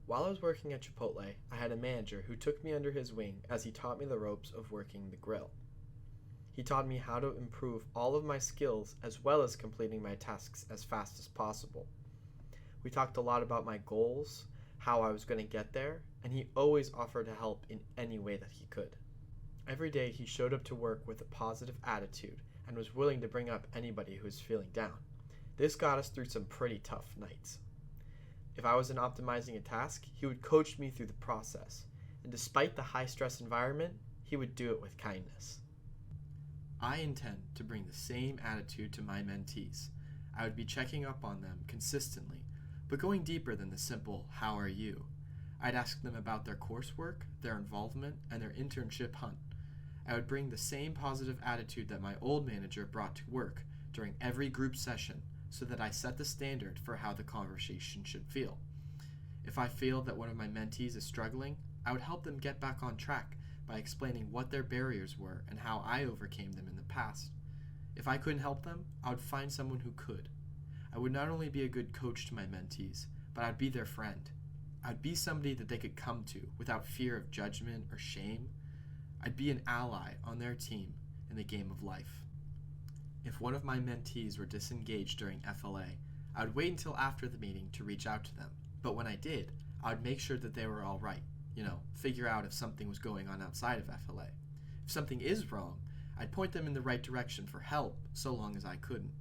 While I was working at Chipotle, I had a manager who took me under his wing as he taught me the ropes of working the grill. He taught me how to improve all of my skills as well as completing my tasks as fast as possible. We talked a lot about my goals, how I was going to get there, and he always offered to help in any way that he could. Every day he showed up to work with a positive attitude and was willing to bring up anybody who was feeling down. This got us through some pretty tough nights. If I wasn't optimizing a task, he would coach me through the process, and despite the high-stress environment, he would do it with kindness. I intend to bring the same attitude to my mentees. I would be checking up on them consistently, but going deeper than the simple, "How are you?" I'd ask them about their coursework, their involvement, and their internship hunt. I would bring the same positive attitude that my old manager brought to work during every group session so that I set the standard for how the conversation should feel. If I feel that one of my mentees is struggling, I would help them get back on track by explaining what their barriers were and how I overcame them in the past. If I couldn't help them, I would find someone who could. I would not only be a good coach to my mentees, but I'd be their friend. I'd be somebody that they could come to without fear of judgment or shame. I'd be an ally on their team in the game of life. If one of my mentees were disengaged during FLA, I would wait until after the meeting to reach out to them. But when I did, I would make sure that they were all right. Figure out if something was going on outside of FLA. If something is wrong, I'd point them in the right direction for help so long as I couldn't.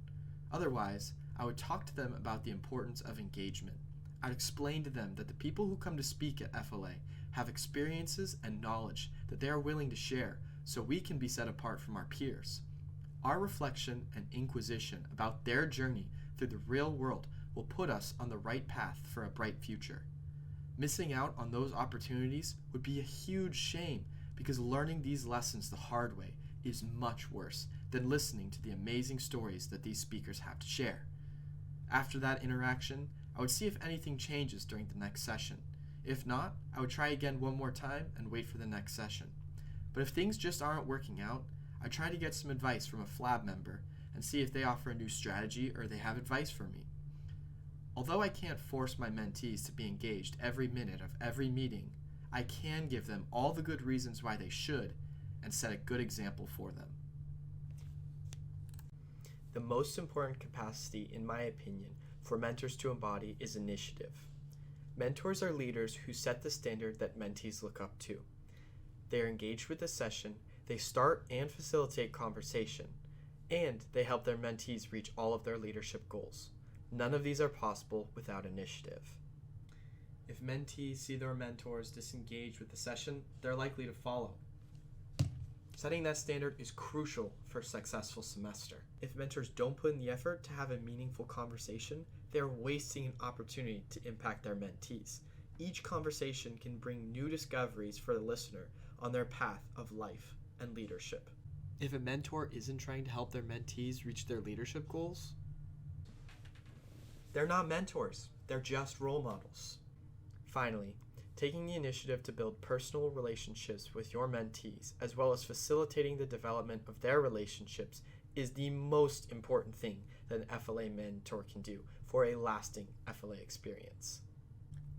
Otherwise, I would talk to them about the importance of engagement. I'd explain to them that the people who come to speak at FLA have experiences and knowledge that they are willing to share so we can be set apart from our peers. Our reflection and inquisition about their journey through the real world will put us on the right path for a bright future. Missing out on those opportunities would be a huge shame because learning these lessons the hard way is much worse than listening to the amazing stories that these speakers have to share. After that interaction, I would see if anything changes during the next session. If not, I would try again one more time and wait for the next session. But if things just aren't working out, I try to get some advice from a FLAB member and see if they offer a new strategy or they have advice for me. Although I can't force my mentees to be engaged every minute of every meeting, I can give them all the good reasons why they should and set a good example for them. The most important capacity, in my opinion, for mentors to embody is initiative. Mentors are leaders who set the standard that mentees look up to. They are engaged with the session, they start and facilitate conversation, and they help their mentees reach all of their leadership goals. None of these are possible without initiative. If mentees see their mentors disengage with the session, they're likely to follow. Setting that standard is crucial for a successful semester. If mentors don't put in the effort to have a meaningful conversation, they're wasting an opportunity to impact their mentees. Each conversation can bring new discoveries for the listener on their path of life and leadership. If a mentor isn't trying to help their mentees reach their leadership goals, they're not mentors, they're just role models. Finally, taking the initiative to build personal relationships with your mentees, as well as facilitating the development of their relationships, is the most important thing that an FLA mentor can do for a lasting FLA experience.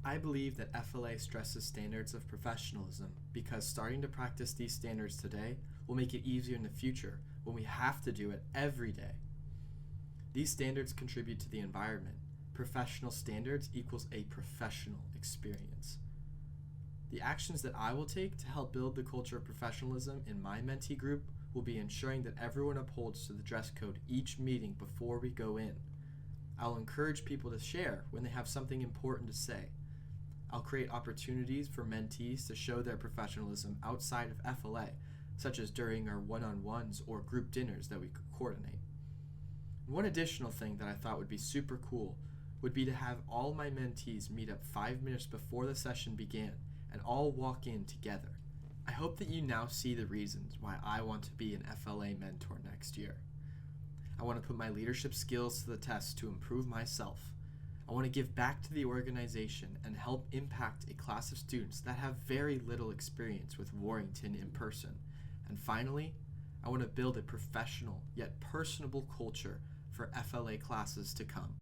I believe that FLA stresses standards of professionalism because starting to practice these standards today will make it easier in the future when we have to do it every day. These standards contribute to the environment. Professional standards equals a professional experience. The actions that I will take to help build the culture of professionalism in my mentee group will be ensuring that everyone upholds to the dress code each meeting before we go in. I'll encourage people to share when they have something important to say. I'll create opportunities for mentees to show their professionalism outside of FLA, such as during our one-on-ones or group dinners that we could coordinate. One additional thing that I thought would be super cool would be to have all my mentees meet up 5 minutes before the session began and all walk in together. I hope that you now see the reasons why I want to be an FLA mentor next year. I want to put my leadership skills to the test to improve myself. I want to give back to the organization and help impact a class of students that have very little experience with Warrington in person. And finally, I want to build a professional yet personable culture for FLA classes to come.